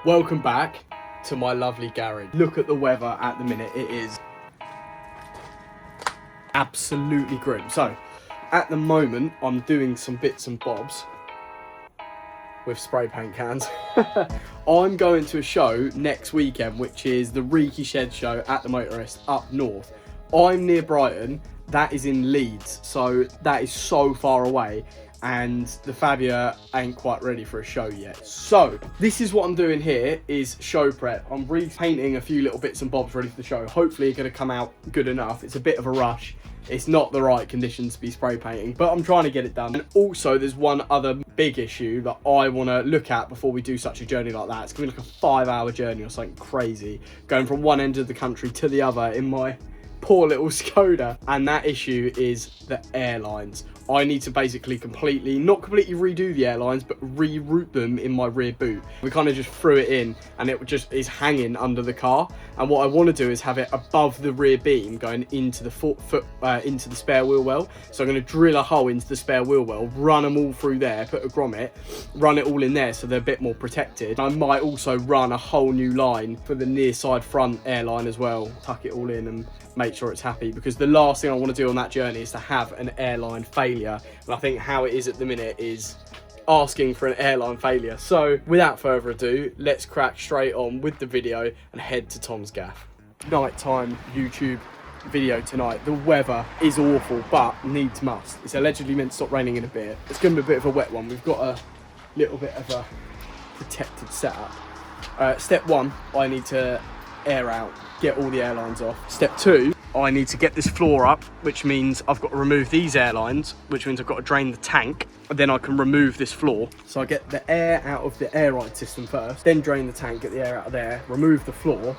Welcome back to my lovely garage. Look at the weather at the minute. It is absolutely grim. So at the moment I'm doing some bits and bobs with spray paint cans. I'm going to a show next weekend, which is the Reeky Shed show at the Motorist up north. I'm near Brighton, that is in Leeds, so that is so far away, and the Fabia ain't quite ready for a show yet. So this is what I'm doing here, is show prep. I'm repainting a few little bits and bobs ready for the show. Hopefully it's going to come out good enough. It's a bit of a rush. It's not the right conditions to be spray painting, but I'm trying to get it done. And also there's one other big issue that I want to look at before we do such a journey like that. It's going to be like a 5-hour journey or something crazy, going from one end of the country to the other in my poor little Skoda. And that issue is the airlines. I need to basically not completely redo the airlines, but reroute them in my rear boot. We kind of just threw it in and it just is hanging under the car. And what I want to do is have it above the rear beam going into the into the spare wheel well. So I'm going to drill a hole into the spare wheel well, run them all through there, put a grommet, run it all in there so they're a bit more protected. I might also run a whole new line for the near side front airline as well, tuck it all in and make sure it's happy, because the last thing I want to do on that journey is to have an airline failure. And I think how it is at the minute is asking for an airline failure. So without further ado, let's crack straight on with the video and head to Tom's gaff. Nighttime YouTube video tonight. The weather is awful, but needs must. It's allegedly meant to stop raining in a bit. It's going to be a bit of a wet one. We've got a little bit of a protected setup. Step one, I need to air out, get all the airlines off. Step two, I need to get this floor up, which means I've got to remove these airlines, which means I've got to drain the tank, and then I can remove this floor. So I get the air out of the air ride system first, then drain the tank, get the air out of there, remove the floor,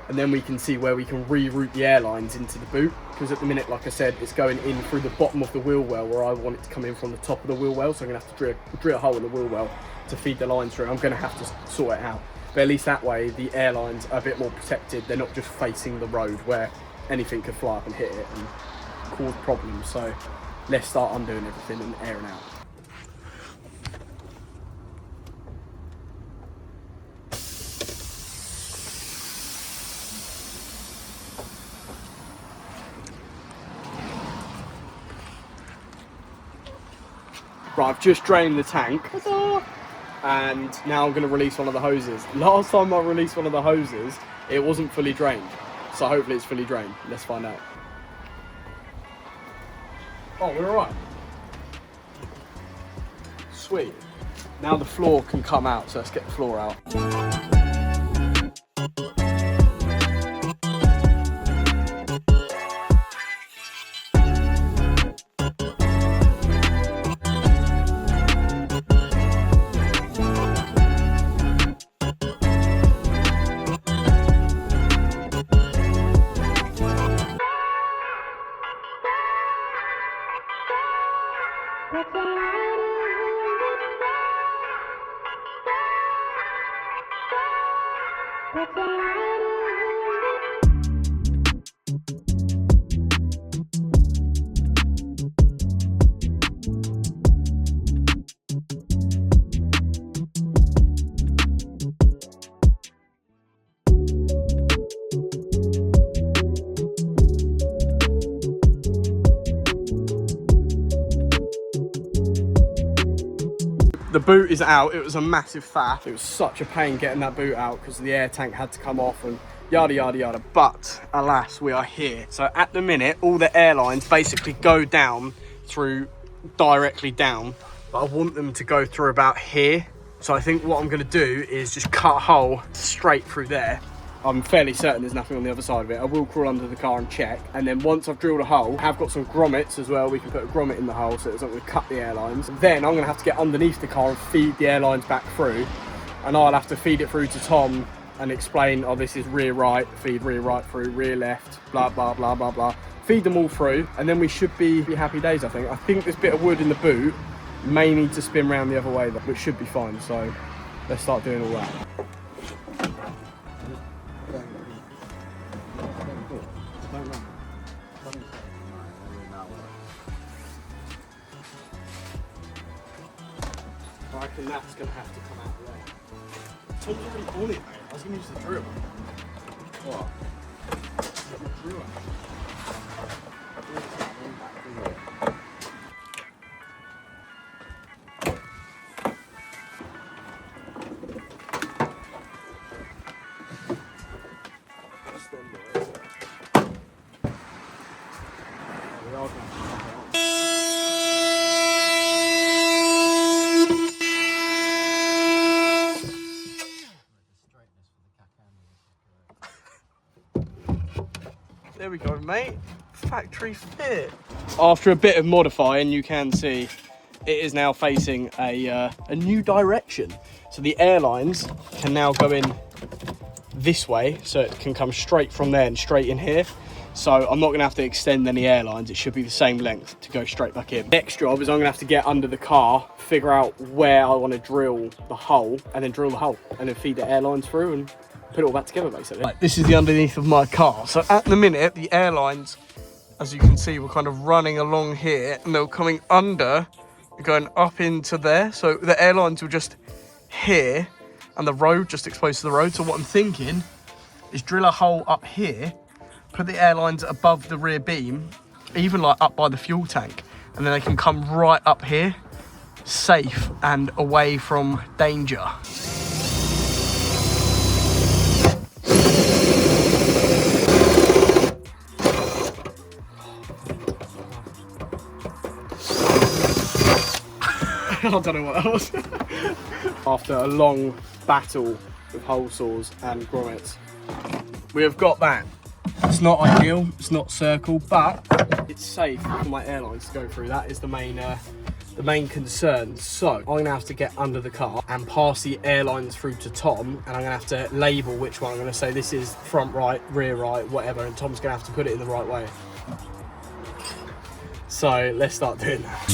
and then we can see where we can reroute the airlines into the boot. Because at the minute, like I said, it's going in through the bottom of the wheel well, where I want it to come in from the top of the wheel well. So I'm gonna have to drill a hole in the wheel well to feed the lines through. I'm gonna have to sort it out. But at least that way, the airlines are a bit more protected. They're not just facing the road where anything could fly up and hit it and cause problems. So let's start undoing everything and airing out. Right, I've just drained the tank. And now I'm going to release one of the hoses. Last time I released one of the hoses, it wasn't fully drained. So hopefully it's fully drained. Let's find out. Oh, we're alright. Sweet. Now the floor can come out, so let's get the floor out. The boot is out. It was a massive faff. It was such a pain getting that boot out because the air tank had to come off and yada yada yada, but alas, we are here. So at the minute, all the airlines basically go down through directly down, but I want them to go through about here. So I think what I'm going to do is just cut a hole straight through there. I'm fairly certain there's nothing on the other side of it. I will crawl under the car and check, and then once I've drilled a hole, I've got some grommets as well. We can put a grommet in the hole so it's not going to cut the airlines. Then I'm going to have to get underneath the car and feed the airlines back through, and I'll have to feed it through to Tom and explain, oh, this is rear right, feed rear right through, rear left, blah blah blah blah blah. Feed them all through, and then we should be happy days. I think this bit of wood in the boot may need to spin round the other way, which should be fine. So let's start doing all that. I reckon that's going to have to come out of there. Tom's already on it, mate. I was going to use the drill. What? The drill. There we go, mate. Factory fit. After a bit of modifying, you can see it is now facing a new direction. So the airlines can now go in this way, so it can come straight from there and straight in here. So I'm not going to have to extend any airlines. It should be the same length to go straight back in. Next job is I'm going to have to get under the car, figure out where I want to drill the hole, and then drill the hole, and then feed the airlines through and put it all back together, basically. Right, this is the underneath of my car. So at the minute, the airlines, as you can see, were kind of running along here, and they were coming under, going up into there. So the airlines were just here, and the road just exposed to the road. So what I'm thinking is drill a hole up here, put the airlines above the rear beam, even like up by the fuel tank, and then they can come right up here, safe and away from danger. I don't know what that was. After a long battle with hole saws and grommets, we have got that. It's not ideal, it's not circle, but it's safe for my airlines to go through. That is the main concern. So I'm gonna have to get under the car and pass the airlines through to Tom, and I'm gonna have to label which one. I'm gonna say this is front right, rear right, whatever, and Tom's gonna have to put it in the right way. So let's start doing that.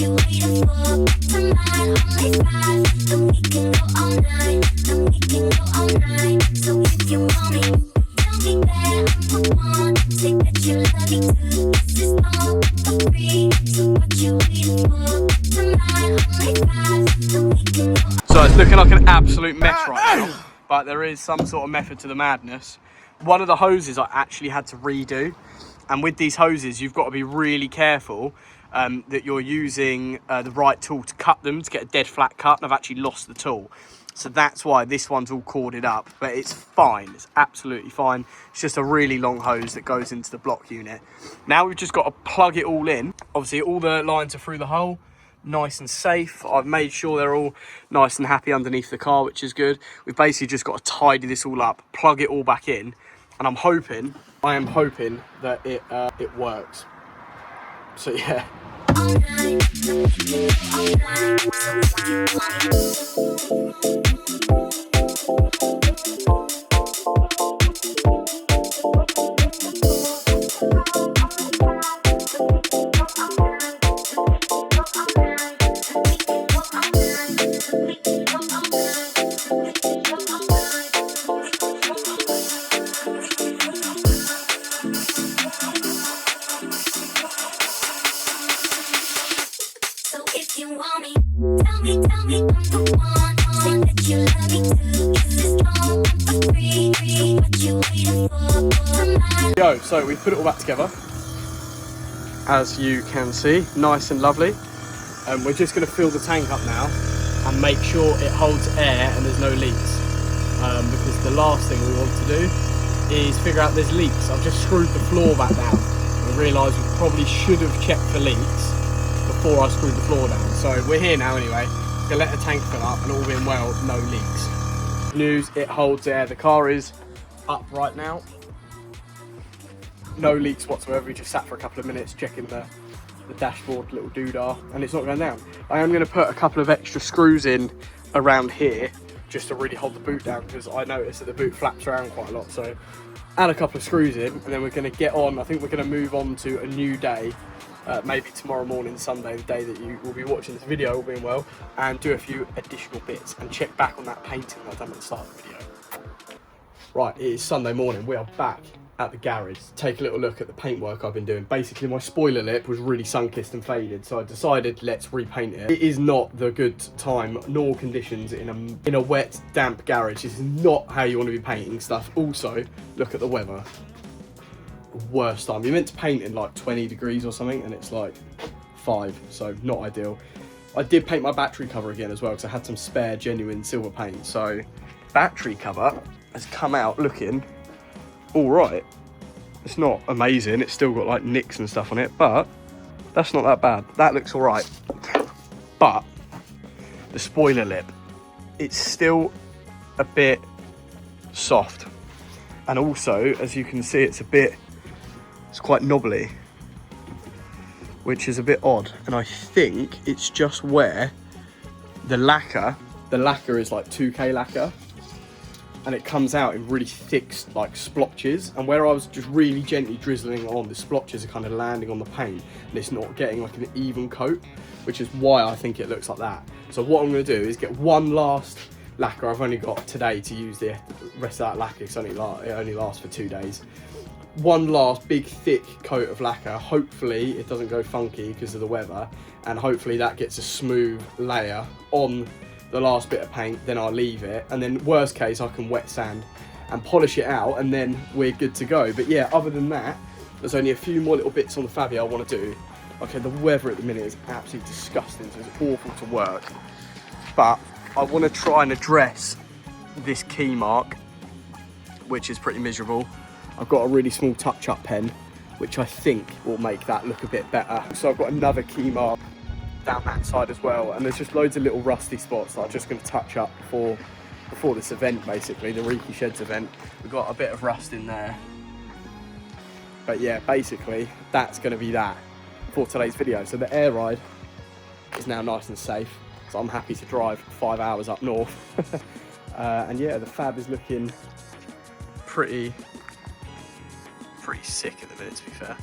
So it's looking like an absolute mess right now, but there is some sort of method to the madness. One of the hoses I actually had to redo, and with these hoses you've got to be really careful that you're using the right tool to cut them, to get a dead flat cut, and I've actually lost the tool. So that's why this one's all corded up, but it's fine, it's absolutely fine. It's just a really long hose that goes into the block unit. Now we've just got to plug it all in. Obviously all the lines are through the hole, nice and safe. I've made sure they're all nice and happy underneath the car, which is good. We've basically just got to tidy this all up, plug it all back in, and I am hoping that it works. So yeah. Yo, so we've put it all back together, as you can see, nice and lovely. We're just going to fill the tank up now and make sure it holds air and there's no leaks, because the last thing we want to do is figure out there's leaks. I've just screwed the floor back down and realised we probably should have checked for leaks before I screwed the floor down. So we're here now anyway, gonna let the tank fill up, and all being well, no leaks. News, it holds air. The car is up right now, no leaks whatsoever. We just sat for a couple of minutes checking the dashboard little doodah, and it's not going down. I am going to put a couple of extra screws in around here just to really hold the boot down, because I noticed that the boot flaps around quite a lot. So add a couple of screws in, and then we're going to get on. I think we're going to move on to a new day, maybe tomorrow morning, Sunday, the day that you will be watching this video, all being well, and do a few additional bits and check back on that painting I've done at the start of the video. Right, it is Sunday morning. We are back at the garage, take a little look at the paintwork I've been doing. Basically, my spoiler lip was really sun-kissed and faded, so I decided let's repaint it. It is not the good time nor conditions in a wet, damp garage. This is not how you want to be painting stuff. Also, look at the weather. Worst time. You're meant to paint in like 20 degrees or something, and it's like 5, so not ideal. I did paint my battery cover again as well, because I had some spare genuine silver paint. So battery cover has come out looking all right. It's not amazing, it's still got like nicks and stuff on it, but that's not that bad. That looks all right. But the spoiler lip, it's still a bit soft, and also, as you can see, it's quite knobbly, which is a bit odd. And I think it's just where the lacquer is like 2K lacquer, and it comes out in really thick like splotches, and where I was just really gently drizzling on, the splotches are kind of landing on the paint and it's not getting like an even coat, which is why I think it looks like that. So what I'm going to do is get one last lacquer. I've only got today to use the rest of that lacquer, because it only lasts for 2 days. One last big thick coat of lacquer. Hopefully it doesn't go funky because of the weather, and hopefully that gets a smooth layer on the last bit of paint. Then I'll leave it, and then worst case I can wet sand and polish it out, and then we're good to go. But yeah, other than that, there's only a few more little bits on the Fabia I want to do. Okay, the weather at the minute is absolutely disgusting, so it's awful to work, but I want to try and address this key mark, which is pretty miserable. I've got a really small touch-up pen, which I think will make that look a bit better. So I've got another key mark down that side as well, and there's just loads of little rusty spots that I'm just going to touch up before this event, basically the Reeky Sheds event. We've got a bit of rust in there, but yeah, basically that's going to be that for today's video. So the air ride is now nice and safe, so I'm happy to drive 5 hours up north. And yeah, the Fab is looking pretty sick at the minute, to be fair.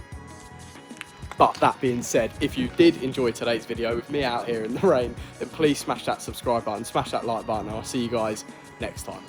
But that being said, if you did enjoy today's video with me out here in the rain, then please smash that subscribe button, smash that like button, and I'll see you guys next time.